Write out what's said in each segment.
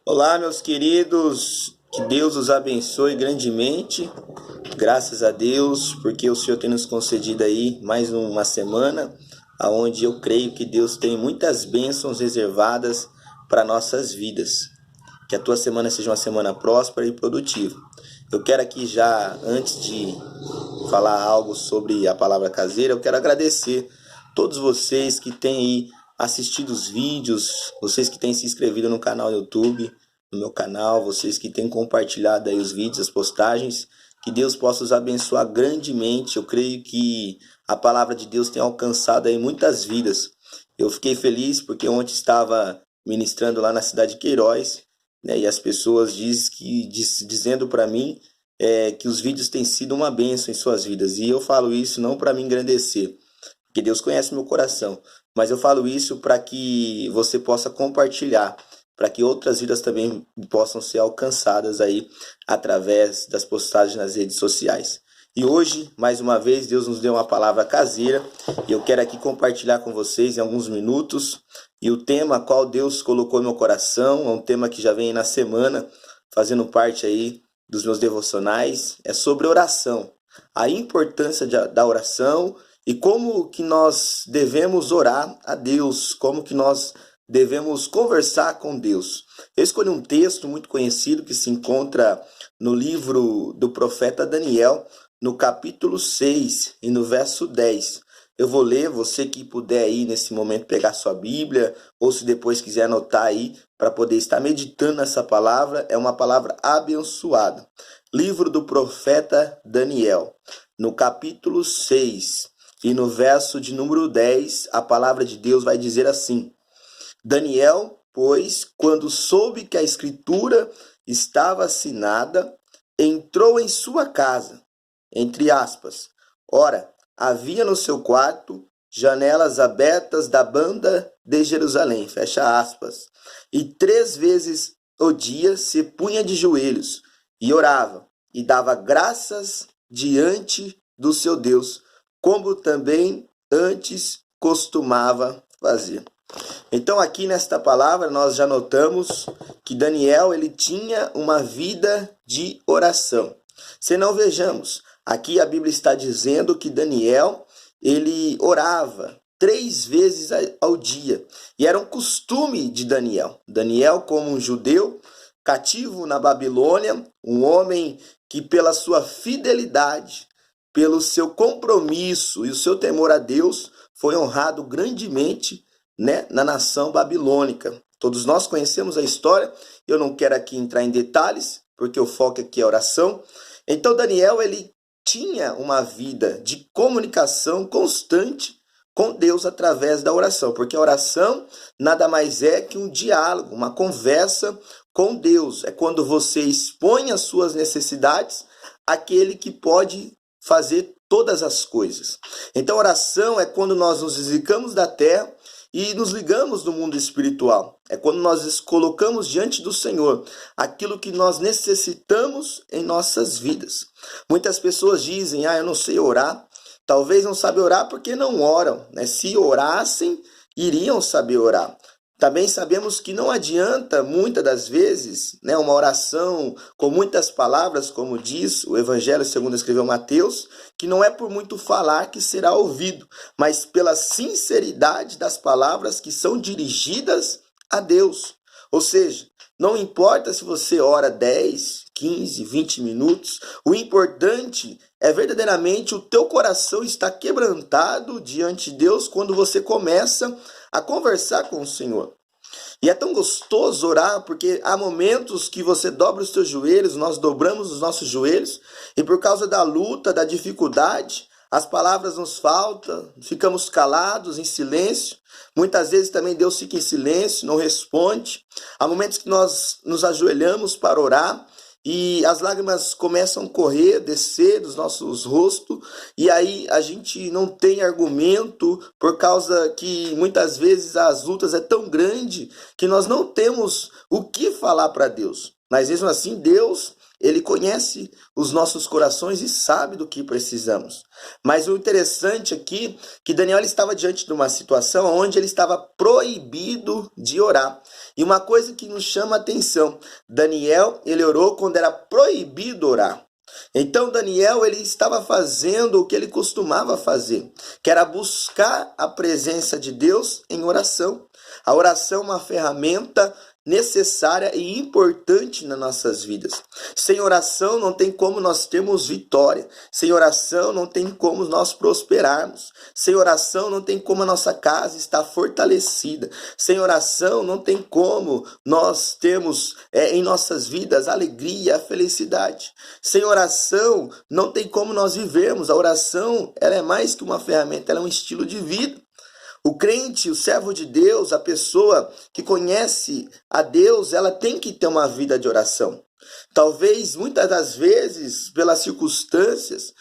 Olá, meus queridos, que Deus os abençoe grandemente. Graças a Deus, porque o Senhor tem nos concedido aí mais uma semana, aonde eu creio que Deus tem muitas bênçãos reservadas para nossas vidas. Que a tua semana seja uma semana próspera e produtiva. Eu quero aqui já, antes de falar algo sobre a palavra caseira, eu quero agradecer todos vocês que têm aí assistido os vídeos, vocês que têm se inscrevido no canal YouTube, no meu canal, vocês que têm compartilhado aí os vídeos, as postagens. Que Deus possa os abençoar grandemente. Eu creio que a palavra de Deus tem alcançado aí muitas vidas. Eu fiquei feliz porque ontem estava ministrando lá na cidade de Queiroz, né, e as pessoas dizendo para mim que os vídeos têm sido uma bênção em suas vidas. E eu falo isso não para me engrandecer, porque Deus conhece meu coração, mas eu falo isso para que você possa compartilhar, para que outras vidas também possam ser alcançadas aí através das postagens nas redes sociais. E hoje, mais uma vez, Deus nos deu uma palavra caseira e eu quero aqui compartilhar com vocês em alguns minutos. E o tema qual Deus colocou no meu coração é um tema que já vem na semana, fazendo parte aí dos meus devocionais, é sobre oração. A importância da oração e como que nós devemos orar a Deus, como que nós devemos conversar com Deus. Eu escolhi um texto muito conhecido que se encontra no livro do profeta Daniel, no capítulo 6 e no verso 10. Eu vou ler, você que puder aí nesse momento pegar sua Bíblia, ou se depois quiser anotar aí, para poder estar meditando nessa palavra, é uma palavra abençoada. Livro do profeta Daniel, no capítulo 6 e no verso de número 10, a palavra de Deus vai dizer assim: Daniel, pois, quando soube que a escritura estava assinada, entrou em sua casa, entre aspas. Ora, havia no seu quarto janelas abertas da banda de Jerusalém, fecha aspas. E 3 vezes o dia se punha de joelhos e orava e dava graças diante do seu Deus, como também antes costumava fazer. Então aqui nesta palavra nós já notamos que Daniel ele tinha uma vida de oração. Se não vejamos, aqui a Bíblia está dizendo que Daniel ele orava 3 vezes ao dia. E era um costume de Daniel. Daniel, como um judeu cativo na Babilônia, um homem que pela sua fidelidade, pelo seu compromisso e o seu temor a Deus, foi honrado grandemente, né, na nação babilônica. Todos nós conhecemos a história, eu não quero aqui entrar em detalhes, porque o foco aqui é oração. Então Daniel, ele tinha uma vida de comunicação constante com Deus através da oração, porque a oração nada mais é que um diálogo, uma conversa com Deus. É quando você expõe as suas necessidades àquele que pode fazer todas as coisas. Então oração é quando nós nos deslizamos da terra e nos ligamos no mundo espiritual. É quando nós colocamos diante do Senhor aquilo que nós necessitamos em nossas vidas. Muitas pessoas dizem, eu não sei orar. Talvez não sabem orar porque não oram, né? Se orassem, iriam saber orar. Também sabemos que não adianta, muitas das vezes, né, uma oração com muitas palavras, como diz o Evangelho segundo escreveu Mateus, que não é por muito falar que será ouvido, mas pela sinceridade das palavras que são dirigidas a Deus. Ou seja, não importa se você ora 10, 15, 20 minutos, o importante é verdadeiramente o teu coração estar quebrantado diante de Deus quando você começa a conversar com o Senhor. E é tão gostoso orar, porque há momentos que você dobra os teus joelhos, nós dobramos os nossos joelhos, e por causa da luta, da dificuldade, as palavras nos faltam, ficamos calados, em silêncio. Muitas vezes também Deus fica em silêncio, não responde. Há momentos que nós nos ajoelhamos para orar, e as lágrimas começam a correr, descer dos nossos rostos, e aí a gente não tem argumento, por causa que muitas vezes as lutas é tão grande que nós não temos o que falar para Deus. Mas mesmo assim, Deus Ele conhece os nossos corações e sabe do que precisamos. Mas o interessante aqui é que Daniel ele estava diante de uma situação onde ele estava proibido de orar. E uma coisa que nos chama a atenção, Daniel ele orou quando era proibido orar. Então Daniel ele estava fazendo o que ele costumava fazer, que era buscar a presença de Deus em oração. A oração é uma ferramenta necessária e importante nas nossas vidas. Sem oração não tem como nós termos vitória. Sem oração não tem como nós prosperarmos. Sem oração não tem como a nossa casa estar fortalecida. Sem oração não tem como nós termos em nossas vidas alegria, felicidade. Sem oração não tem como nós vivermos. A oração ela é mais que uma ferramenta, ela é um estilo de vida. O crente, o servo de Deus, a pessoa que conhece a Deus, ela tem que ter uma vida de oração. Talvez, muitas das vezes, pelas circunstâncias,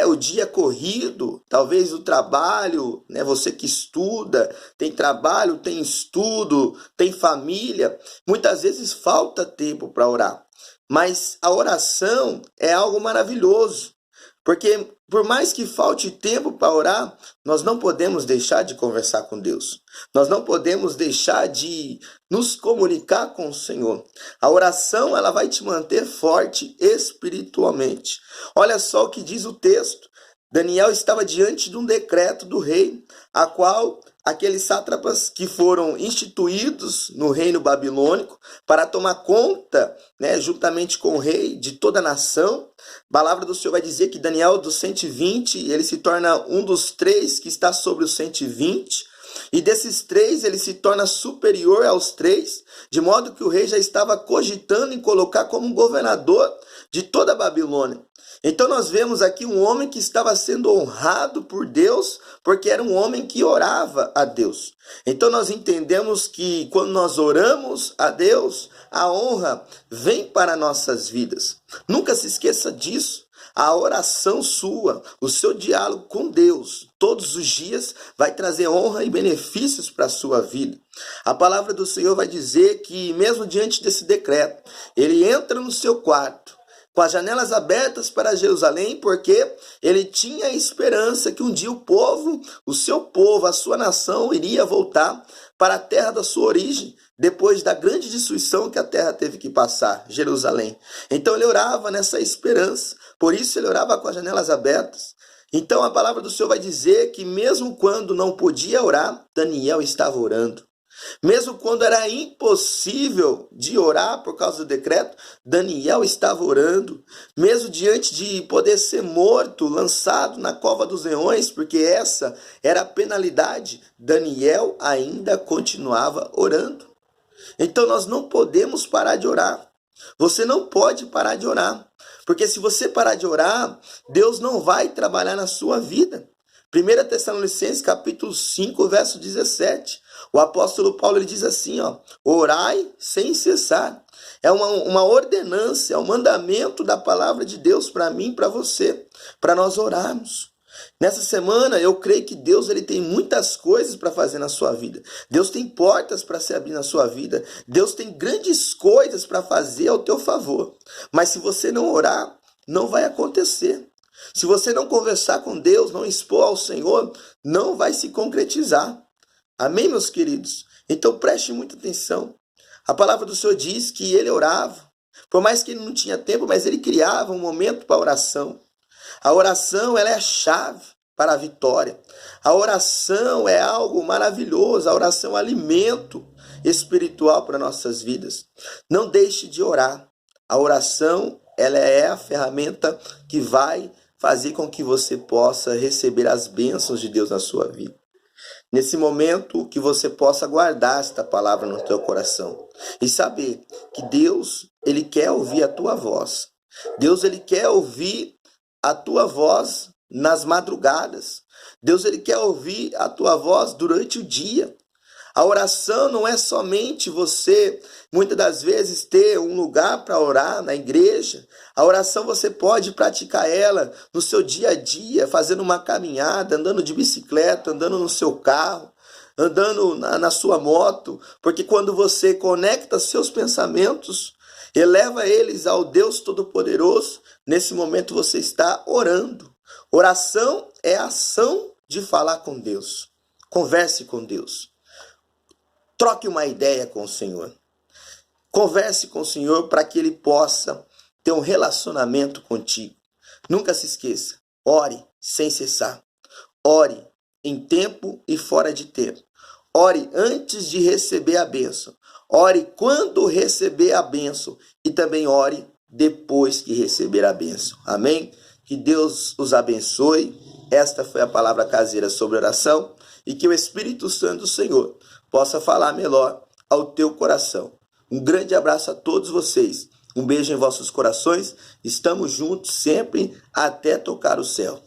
o dia corrido, talvez o trabalho, você que estuda, tem trabalho, tem estudo, tem família, muitas vezes falta tempo para orar. Mas a oração é algo maravilhoso. Porque por mais que falte tempo para orar, nós não podemos deixar de conversar com Deus. Nós não podemos deixar de nos comunicar com o Senhor. A oração ela vai te manter forte espiritualmente. Olha só o que diz o texto. Daniel estava diante de um decreto do rei, a qual aqueles sátrapas que foram instituídos no reino babilônico para tomar conta, juntamente com o rei de toda a nação. A palavra do Senhor vai dizer que Daniel dos 120, ele se torna um dos 3 que está sobre os 120. E desses 3, ele se torna superior aos 3, de modo que o rei já estava cogitando em colocar como governador de toda a Babilônia. Então nós vemos aqui um homem que estava sendo honrado por Deus, porque era um homem que orava a Deus. Então nós entendemos que quando nós oramos a Deus, a honra vem para nossas vidas. Nunca se esqueça disso. A oração sua, o seu diálogo com Deus, todos os dias, vai trazer honra e benefícios para a sua vida. A palavra do Senhor vai dizer que, mesmo diante desse decreto, ele entra no seu quarto, com as janelas abertas para Jerusalém, porque ele tinha a esperança que um dia o seu povo, a sua nação, iria voltar para a terra da sua origem, depois da grande destruição que a terra teve que passar, Jerusalém. Então ele orava nessa esperança, por isso ele orava com as janelas abertas. Então a palavra do Senhor vai dizer que mesmo quando não podia orar, Daniel estava orando. Mesmo quando era impossível de orar por causa do decreto, Daniel estava orando. Mesmo diante de poder ser morto, lançado na cova dos leões, porque essa era a penalidade, Daniel ainda continuava orando. Então nós não podemos parar de orar. Você não pode parar de orar, porque se você parar de orar, Deus não vai trabalhar na sua vida. 1 Tessalonicenses capítulo 5, verso 17. O apóstolo Paulo ele diz assim, orai sem cessar. É uma ordenança, é um mandamento da palavra de Deus para mim e para você, para nós orarmos. Nessa semana eu creio que Deus ele tem muitas coisas para fazer na sua vida. Deus tem portas para se abrir na sua vida. Deus tem grandes coisas para fazer ao teu favor. Mas se você não orar, não vai acontecer. Se você não conversar com Deus, não expor ao Senhor, não vai se concretizar. Amém, meus queridos? Então preste muita atenção. A palavra do Senhor diz que ele orava. Por mais que ele não tinha tempo, mas ele criava um momento para a oração. A oração ela é a chave para a vitória. A oração é algo maravilhoso. A oração é um alimento espiritual para nossas vidas. Não deixe de orar. A oração ela é a ferramenta que vai fazer com que você possa receber as bênçãos de Deus na sua vida. Nesse momento, que você possa guardar esta palavra no teu coração e saber que Deus, ele quer ouvir a tua voz. Deus, ele quer ouvir a tua voz nas madrugadas. Deus, ele quer ouvir a tua voz durante o dia. A oração não é somente você, muitas das vezes, ter um lugar para orar na igreja. A oração você pode praticar ela no seu dia a dia, fazendo uma caminhada, andando de bicicleta, andando no seu carro, andando na sua moto. Porque quando você conecta seus pensamentos Eleva eles ao Deus Todo-Poderoso. Nesse momento você está orando. Oração é a ação de falar com Deus. Converse com Deus. Troque uma ideia com o Senhor. Converse com o Senhor para que Ele possa ter um relacionamento contigo. Nunca se esqueça. Ore sem cessar. Ore em tempo e fora de tempo. Ore antes de receber a bênção. Ore quando receber a bênção. E também ore depois que receber a bênção. Amém? Que Deus os abençoe. Esta foi a palavra caseira sobre oração. E que o Espírito Santo do Senhor possa falar melhor ao teu coração. Um grande abraço a todos vocês. Um beijo em vossos corações. Estamos juntos sempre até tocar o céu.